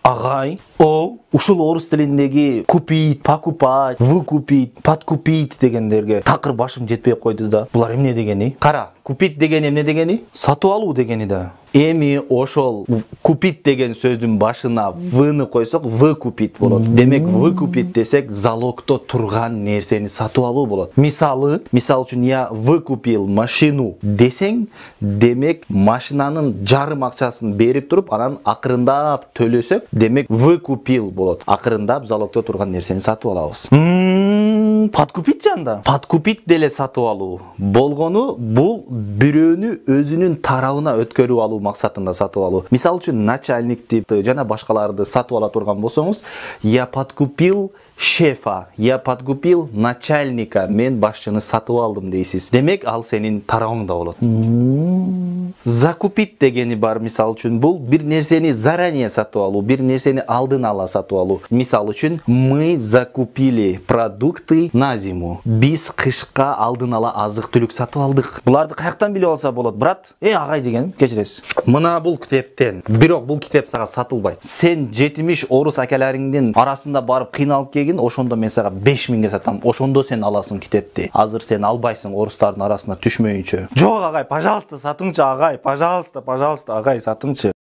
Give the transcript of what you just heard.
Агай, ушул орус тилиндеги купить, покупать, выкупить, подкупить дегендерге такыр башым жетпей койду да. Булар эмне дегени? Кара, купить деген эмне дегени? Сатып алуу дегени да. Эми ошол купить деген сөздүн башына вны койсок, выкупить болот. Демек, выкупить десек залогто турган нерсени сатып алуу болот. Мисал үчүн я выкупил машину десең, демек машинанын жарым акчасын берип туруп, анан акырындап төлөсөк, демек выкупил болот. Акырындап залогто турган нерсени сатып алабыз. Подкупить жанда. Подкупить деле сатып алуу болгону бул бирөөнү өзүнүн тарабына өткөрүп алуу максатында сатып алуу. Мисал үчүн начальникти жана башкаларды сатып ала турган болсоңуз, я подкупил шефа, я подкупил начальника, мен башчыны сатып алдым дейсиз. Демек, ал сенин тарабыңда болот. Закупить дегени бар, мисал үчүн бул бир нерсени заранее сатып алуу, бир нерсени алдын ала сатып алуу. Мисал үчүн, мы закупили продукты на зиму. Биз кышка алдын ала азык-түлүк сатып алдык. Буларды каяктан билип алса болот, брат? Агай дегеним, кечиресиз. Мына бул китептен. Бирок бул китеп сага сатылбайт. Сен 70 орус акаларыңдын арасында барып кыйналып келгин, ошондо мен сага 5000ге сатам. Ошондо сен аласың китепти. Азыр сен албайсың орустардын арасына түшмөйүнчө. Жок агай, пожалуйста, сатыңчы агай. Пожалуйста, агай, сатыңчы.